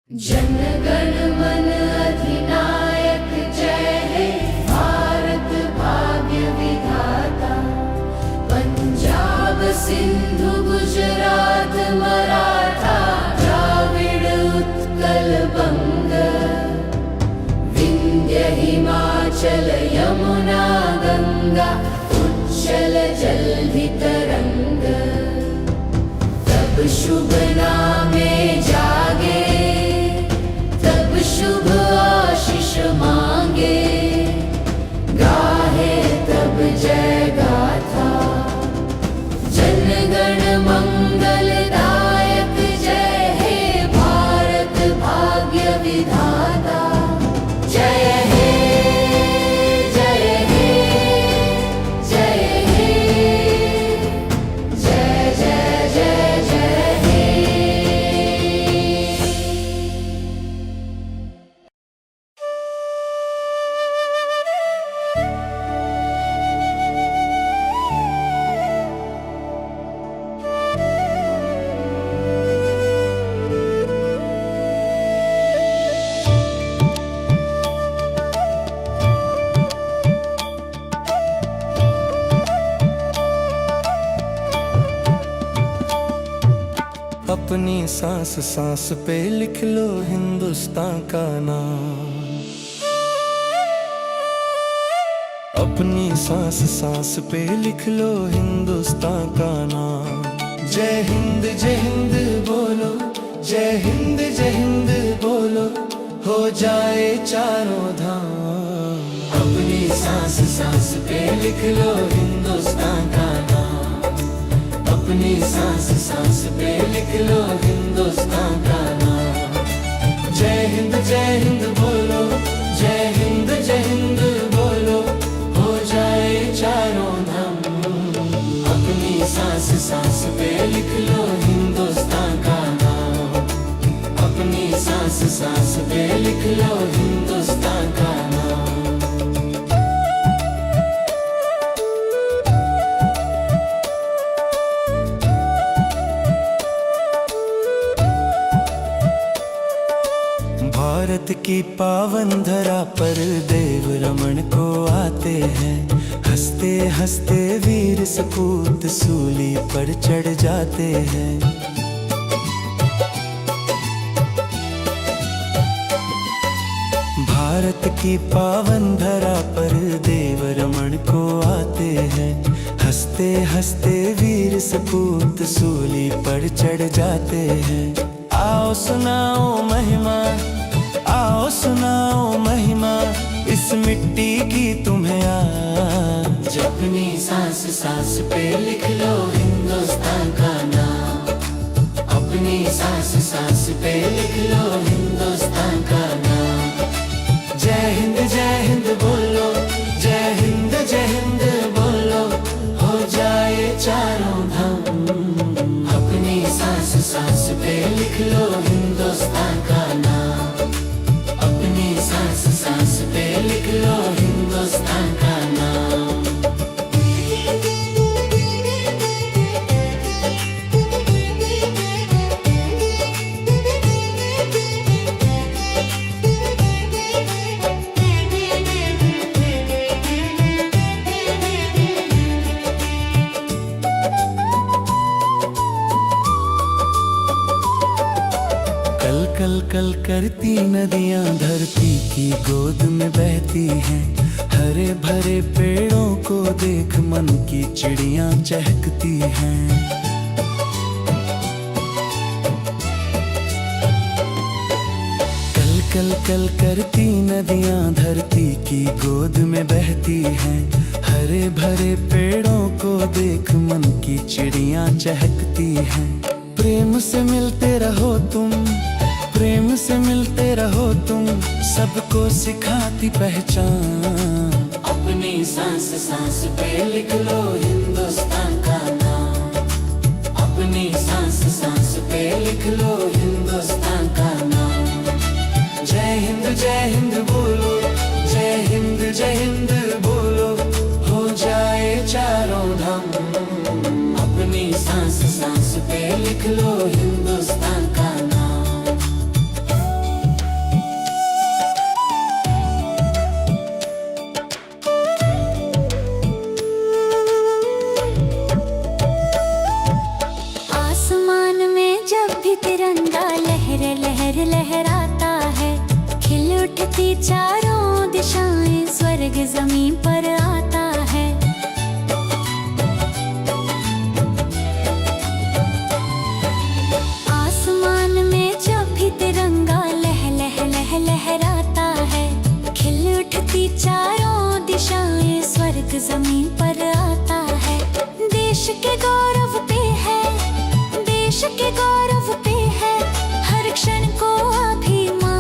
जन गण मन अधिनायक जय हे भारत भाग्य विधाता। पंजाब सिंधु गुजरात मराठा द्राविड़ उत्कल बंग। विंध्य हिमाचल यमुना गंगा उच्चल जलधि तरंग। तब शुभ नामे जागे शुभ आशीष मांगे। गाहे तब जय गाथा जन गण मंगलदायक जय हे भारत भाग्य विधाता। जय हे जय हे जय हे जय जय जय जय हे। अपनी सांस सांस पे लिख लो हिंदुस्तान का नाम। अपनी सांस सांस पे लिख लो हिंदुस्तान का नाम। जय हिंद बोलो, जय हिंद बोलो, हो जाए चारों धाम। अपनी सांस सांस पे लिख लो हिंदुस्तान का नाम। अपनी सांस सांस पे लिख लो हिंदुस्तान का नाम। जय हिंद बोलो, जय हिंद बोलो, हो जाए चारों धाम। अपनी सांस सांस पे लिख लो हिंदुस्तान का नाम। अपनी सांस सांस पे लिख लो हिंदुस्तान का नाम। भारत की पावन धरा पर देव रमन को आते हैं। हंसते हंसते वीर सपूत सूली पर चढ़ जाते हैं। भारत की पावन धरा पर देव रमन को आते हैं। हंसते हंसते वीर सपूत सूली पर चढ़ जाते हैं। आओ सुनाओ महिमा, आओ सुनाओ महिमा इस मिट्टी की तुम्हें आज। अपनी सांस सांस पे लिख लो हिंदुस्तान का नाम। अपनी सांस सांस पे लिख लो हिंदुस्तान का नाम। जय हिंद बोलो, जय हिंद बोलो, हो जाए चारों धाम। अपनी सांस सांस पे लिख लो हिंदुस्तान का नाम। अपनी सांस सांस पे लिख लो हिंदुस्तान का नाम। कल कल कल करती नदियां धरती की गोद में बहती हैं। हरे भरे पेड़ों को देख मन की चिड़ियां चहकती हैं। कल कल कल करती नदियां धरती की गोद में बहती हैं। हरे भरे पेड़ों को देख मन की चिड़ियां चहकती हैं। प्रेम से मिलते रहो तुम, प्रेम से मिलते रहो तुम, सबको सिखाती पहचान। अपनी सांस सांस पे लिख लो हिंदुस्तान का नाम। अपनी सांस सांस पे लिख लो हिंदुस्तान का नाम। जय हिंद बोलो, जय हिंद बोलो, हो जाए चारों धाम। अपनी सांस सांस पे लिख लो हिंदुस्तान का नाम। चारों दिशाएं स्वर्ग जमीन पर आता है। आसमान में जब भी तिरंगा लह लह लह लहराता है, खिल उठती चारों दिशाएं स्वर्ग जमीन पर आता है। देश के गौरव पे है, देश के गौरव पे है हर क्षण को अभिमान।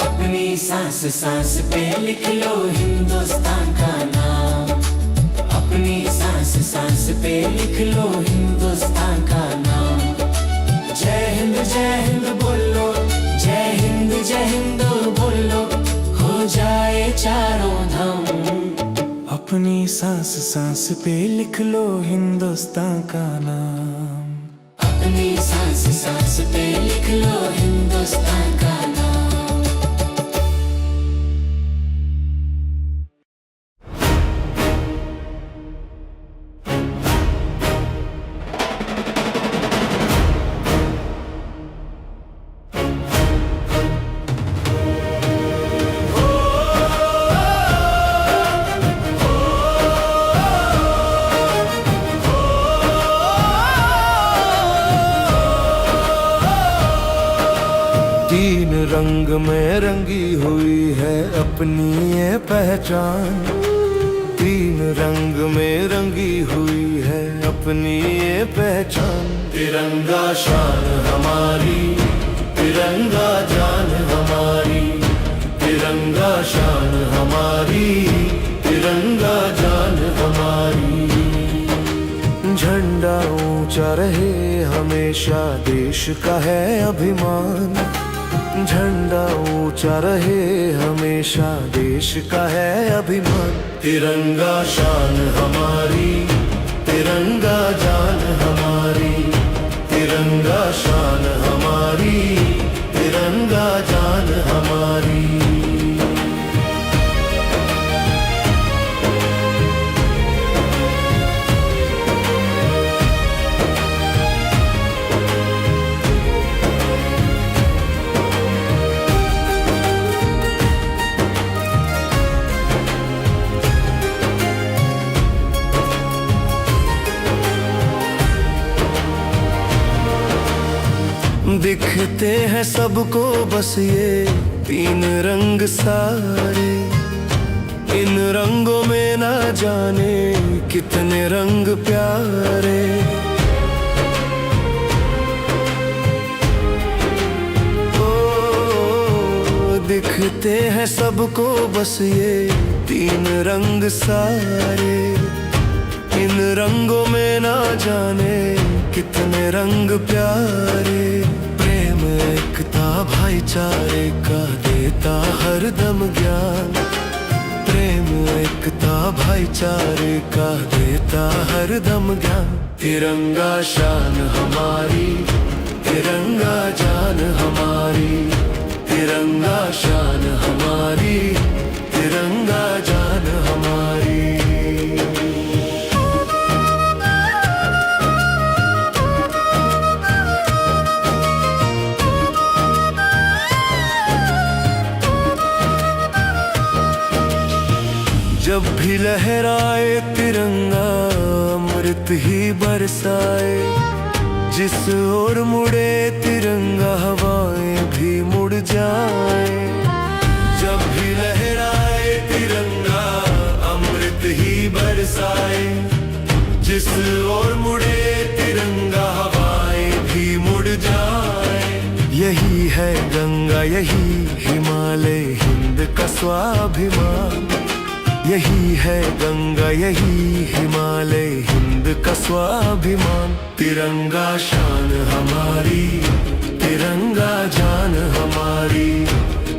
अपनी सांस सांस पे लिख लो हिंदुस्तान का नाम। अपनी सांस सांस पे लिख लो हिंदुस्तान का नाम। जय हिंद बोलो, जय हिंद बोलो, हो जाए चारों धाम। अपनी सांस सांस पे लिख लो हिंदुस्तान का नाम। अपनी सांस सांस पे लिख लो हिंदुस्तान का नाम। तीन रंग में रंगी हुई है अपनी ये पहचान। तीन रंग में रंगी हुई है अपनी ये पहचान। तिरंगा शान हमारी, तिरंगा जान हमारी। तिरंगा शान हमारी, तिरंगा जान हमारी। झंडा ऊंचा रहे हमेशा देश का है अभिमान। झंडा ऊंचा रहे हमेशा देश का है अभिमान। तिरंगा शान हमारी, तिरंगा जान हमारी। तिरंगा शान हमारी, तिरंगा जान हमारी। दिखते हैं सबको बस ये तीन रंग सारे। इन रंगों में ना जाने कितने रंग प्यारे। ओ दिखते हैं सबको बस ये तीन रंग सारे। इन रंगों में ना जाने कितने रंग प्यारे। प्रेम एकता भाईचारे का देता हरदम ज्ञान। प्रेम एकता भाईचारे का देता हरदम ज्ञान। तिरंगा शान हमारी, तिरंगा जान हमारी। तिरंगा शान हमारी, तिरंगा जान हमारी। जब भी लहराए तिरंगा अमृत ही बरसाए। जिस ओर मुड़े तिरंगा हवाएं भी मुड़ जाए। जब भी लहराए तिरंगा अमृत ही बरसाए। जिस ओर मुड़े तिरंगा हवाएं भी मुड़ जाए। यही है गंगा, यही हिमालय हिंद का स्वाभिमान। यही है गंगा, यही हिमालय हिंद का स्वाभिमान। तिरंगा शान हमारी, तिरंगा जान हमारी।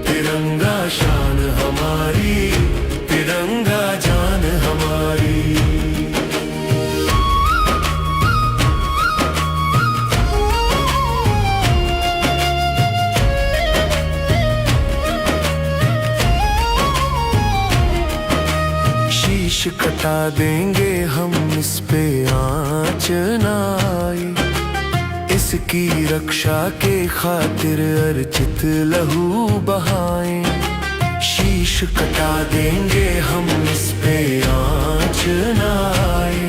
तिरंगा शान हमारी, तिरंगा जान हमारी। शीश कटा देंगे हम इस पे आँच ना आए। इसकी रक्षा के खातिर अर्चित लहू बहाएं। शीश कटा देंगे हम, इस पे आँच न आए।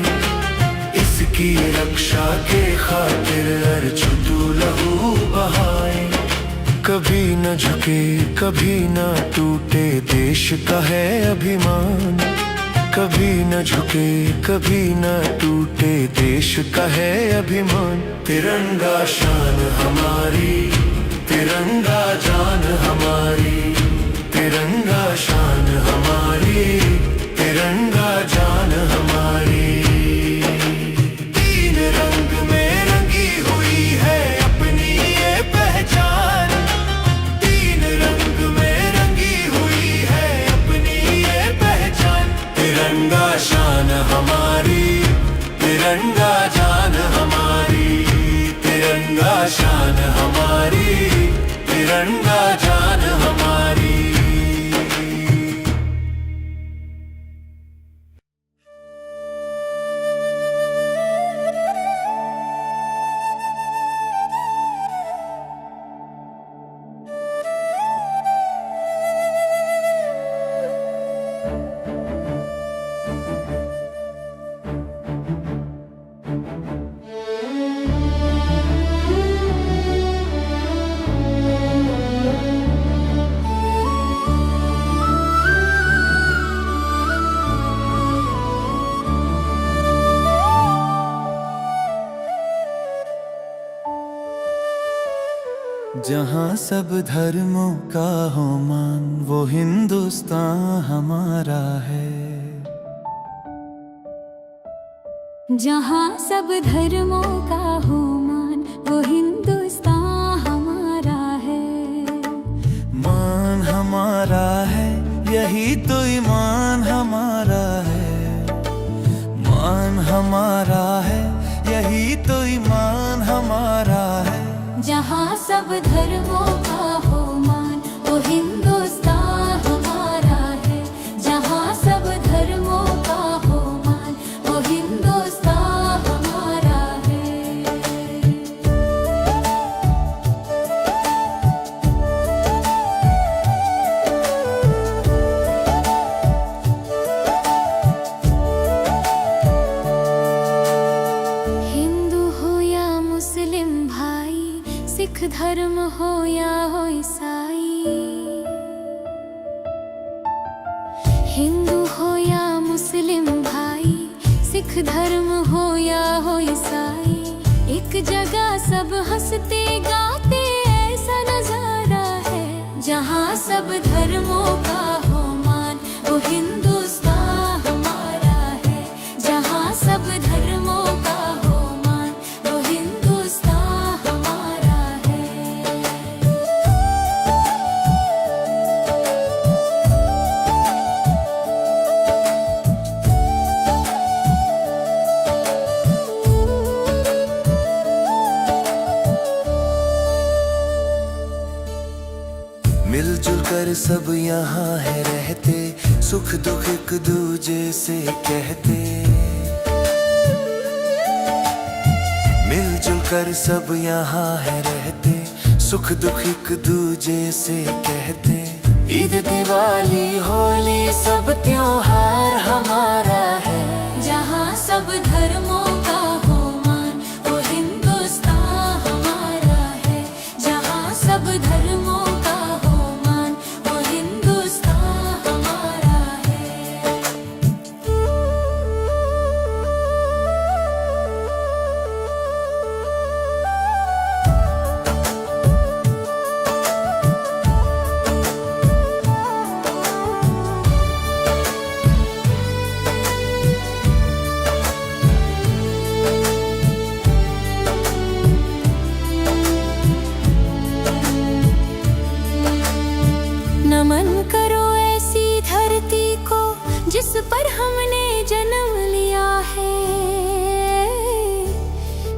इसकी रक्षा के खातिर अर्जुतु लहू बहाए। कभी न झुके कभी न टूटे देश का है अभिमान। कभी न झुके कभी न टूटे देश का है अभिमान। तिरंगा शान हमारी, तिरंगा जान हमारी। तिरंगा शान हमारी, तिरंगा जान हमारी। तीन रंग में रंगी हुई है अपनी ये पहचान। तीन रंग में रंगी हुई है अपनी ये पहचान। तिरंगा शान हमारी, तिरंगा जान हमारी। तिरंगा शान हमारी, तिरंगा जान हमारी। जहाँ सब धर्मों का हो मान, वो हिंदुस्तान हमारा है। जहाँ सब धर्मों का हो मान, वो हिंदुस्तान हमारा है। मान हमारा है, यही तो ईमान हमारा है। मान हमारा है, यही तो ईमान हमारा है। जहाँ सब धर्मों का हो मान, वो हिंदुस्तान हमारा है। जहाँ सब धर्मों का हो मान, वो हिंदुस्तान हमारा है। हिंदू हो या मुस्लिम भाई, सिख धर्म हो या हो ईसाई। हिंदू हो या मुस्लिम भाई, सिख धर्म हो या हो ईसाई। एक जगह सब हंसते गाते ऐसा नजारा है। जहाँ सब धर्मों का हो मान, वो हिंदुस्तान हमारा है। जहाँ सब धर्मों का हो मान, वो हिंदुस्तान हमारा है। मिलजुल कर सब यहाँ है रहते, सुख दुख एक दूजे से कहते। मिलजुल कर सब यहाँ है रहते, सुख दुख एक दूजे से कहते। ईद दिवाली होली सब त्योहार हमारा है। जहाँ सब धर्मों का हो मान, वो हिंदुस्तान हमारा है। जहाँ सब धर्मों का हो मान, वो हिंदुस्तान हमारा है। नमन करो ऐसी धरती को, जिस पर हमने जन्म लिया है।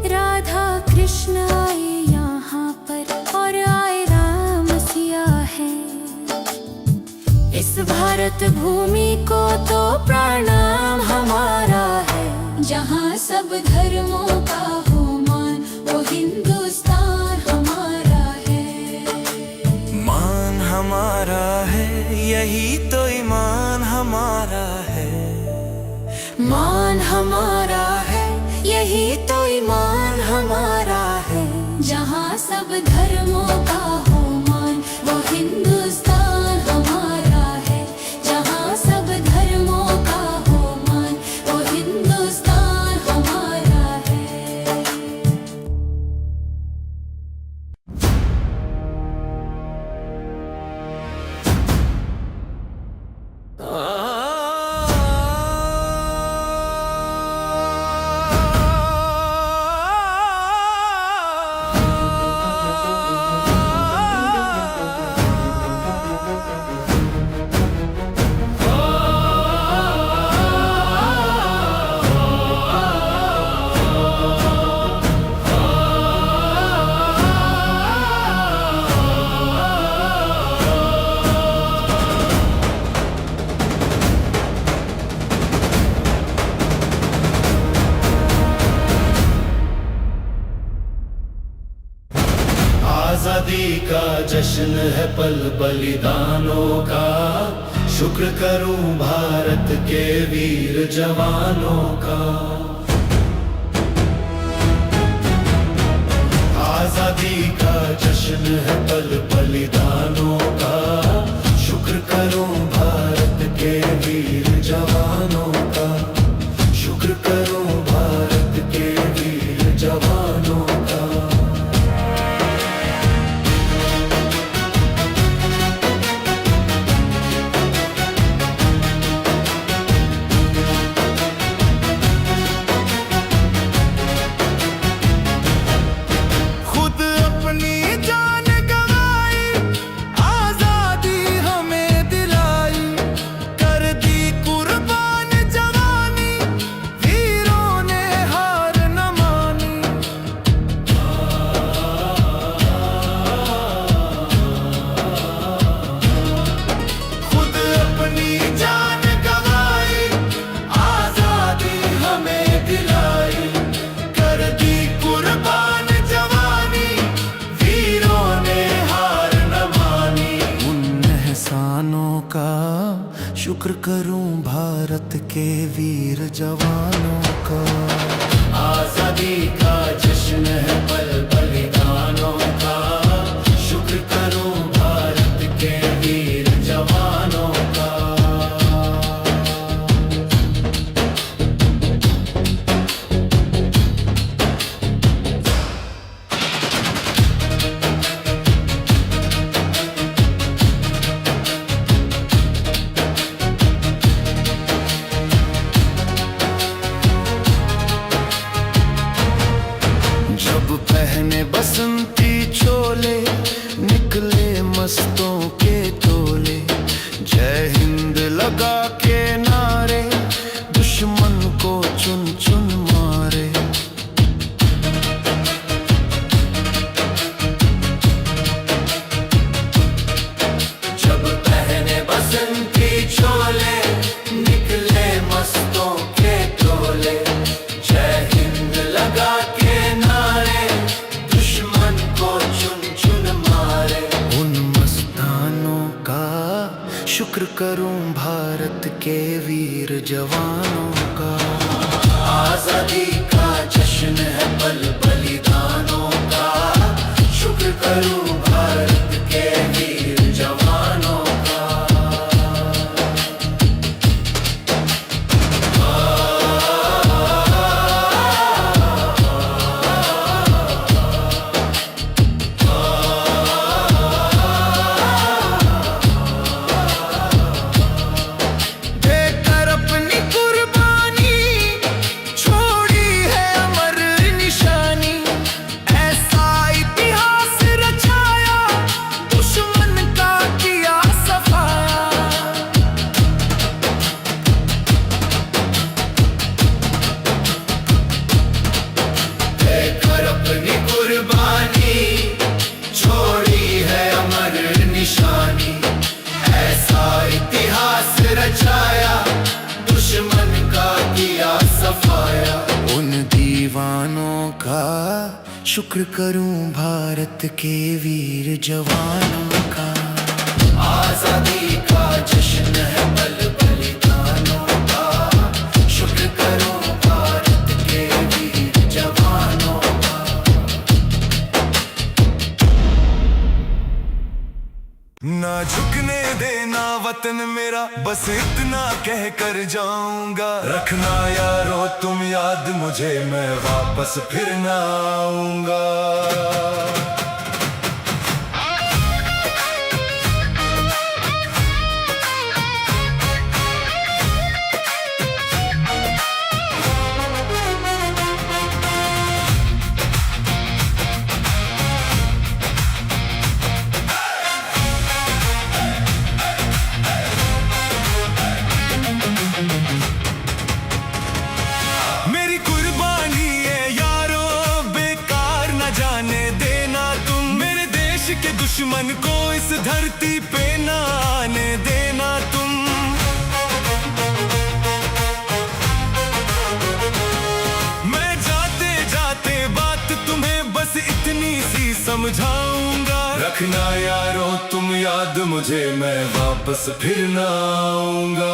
राधा कृष्ण आए यहाँ पर और आए राम सिया है। इस भारत भूमि को तो प्रणाम हमारा है। जहाँ सब धर्मों का हो मान, वो हिंदुस्तान हमारा है। मान हमारा है, यही तो ईमान हमारा है। मान हमारा है, यही तो ईमान हमारा है। जहाँ सब धर्मों का हो मान, वो हिंदुस्तान हमारा है। जहाँ सब धर्मों का हो मान, वो हिंदुस्तान हमारा है। आजादी का जश्न है पल बलिदानों का, शुक्र करूं भारत के वीर जवानों का। आजादी का जश्न है पल बलिदानों का, शुक्र करूं भारत के वीर जवानों का। शुक्र करूं भारत के वीर जवानों का। शुक्र करूं भारत के वीर जवानों का। आजादी का जश्न है पल बलिदानों का, शुक्र करूं भारत के वीर जवानों का। पहने बसंती छोले, निकले मस्तों के टोले। जय हिंद लगा के नारे, दुश्मन को चुन चुन मारे। जब पहने बसंती छोले, निकले मस्तों के टोले। जय हिंद लगा के नारे, दुश्मन को चुन चुन मारे। उन मस्तानों का शुक्र करूं भारत के वीर जवानों का। आजादी का जश्न है पल बलिदानों का, शुक्र करूं भारत के वीर जवानों का। शुक्र करूं भारत के वीर जवानों का। आजादी का जश्न है बल बलिदानों का, शुक्र करो भारत के वीर जवानों का। ना झुकने देना वतन मेरा, बस इतना कह कर जाऊंगा। रखना यारो तुम याद मुझे, मैं वापस फिर ना आऊंगा। मेरी कुर्बानी है यारो बेकार न जाने देना तुम, मेरे देश के दुश्मन को इस धरती पे न आने देना तुम। मैं जाते जाते बात तुम्हें बस इतनी सी समझाऊंगा। रखना यारो तुम याद मुझे, मैं वापस फिर न आऊंगा।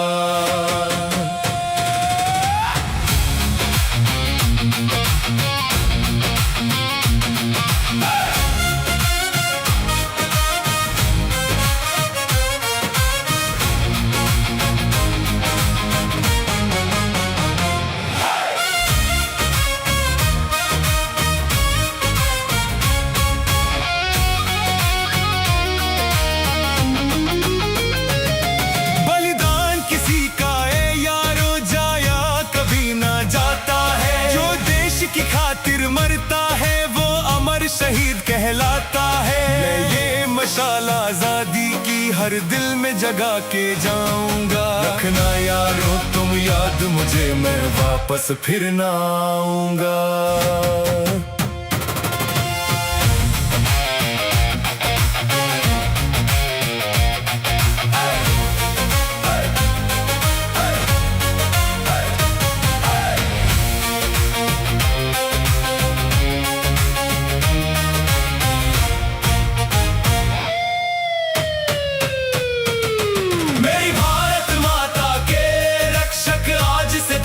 की खातिर मरता है वो अमर शहीद कहलाता है। मैं ये मशाल आजादी की हर दिल में जगा के जाऊंगा। रखना यारो तुम याद मुझे, मैं वापस फिर ना आऊंगा।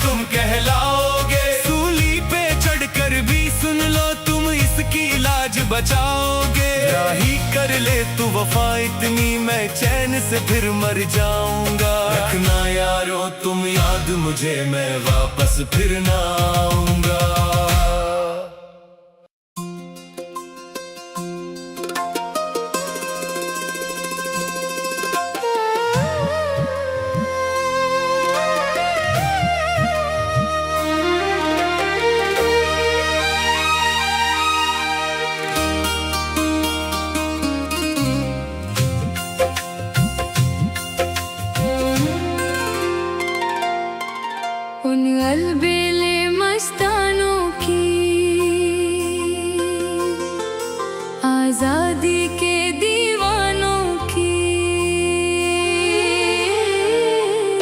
तुम कहलाओगे, सूली पे चढ़कर भी सुन लो तुम इसकी लाज बचाओगे। राही कर ले तू वफा इतनी, मैं चैन से फिर मर जाऊंगा। रखना यारो तुम याद मुझे, मैं वापस फिर ना आऊंगा। उन अलबेले मस्तानों की, आजादी के दीवानों की,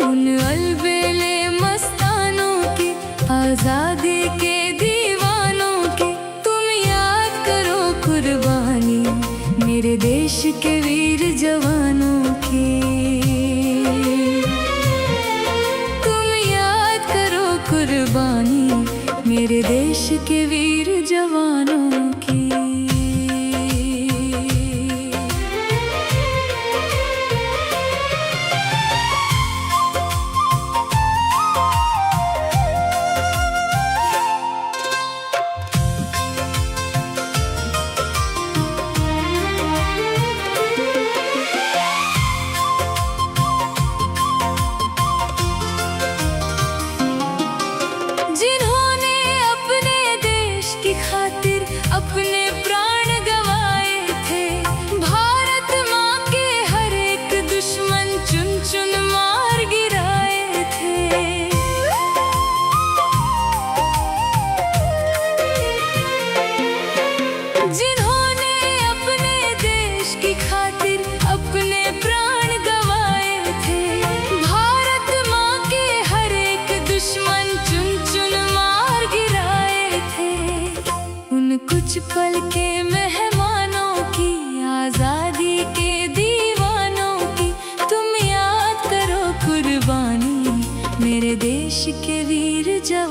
उन अलबेले मस्तानों की, आजादी के दीवानों की। तुम याद करो कुर्बानी मेरे देश के वीर जवानों की। कुर्बानी मेरे देश के वीर जवानों की।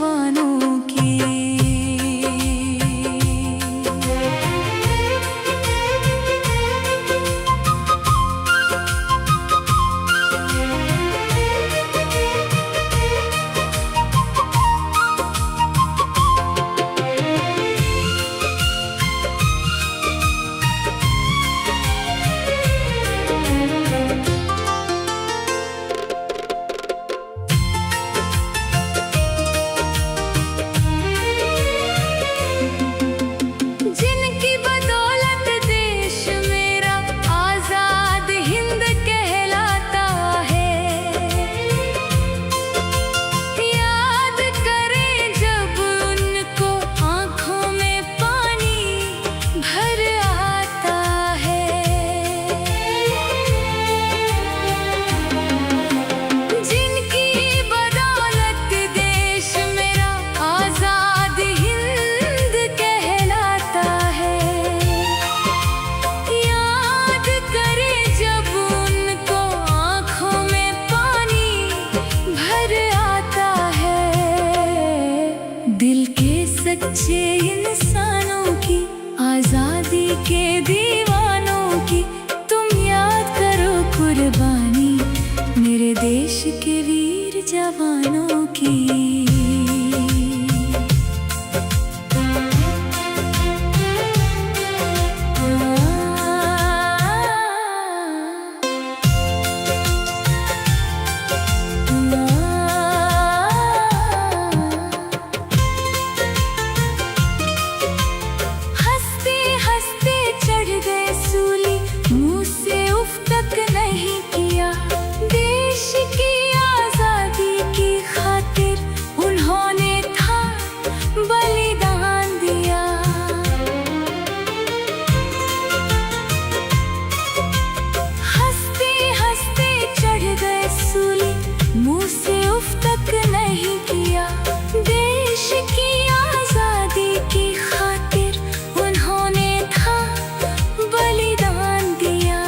जवानों की। जिनकी बदौलत देश मेरा आजाद हिंद कहलाता है, याद करें जब उनको आंखों में पानी भर आता है। जिनकी बदौलत देश मेरा आजाद हिंद कहलाता है, याद करें जब उनको आंखों में पानी भर आता है। दिल के सच्चे इंसानों की, आजादी के दीवानों की तुम याद करो कुर्बानी, मेरे देश के वीर जवानों की। हंसते हंसते चढ़ गए सूली, मुंह से उफ तक नहीं किया। देश की आजादी की खातिर उन्होंने था बलिदान दिया। हंसते हंसते चढ़ गए सूली, मुंह से उफ तक नहीं किया। देश की आजादी की खातिर उन्होंने था बलिदान दिया।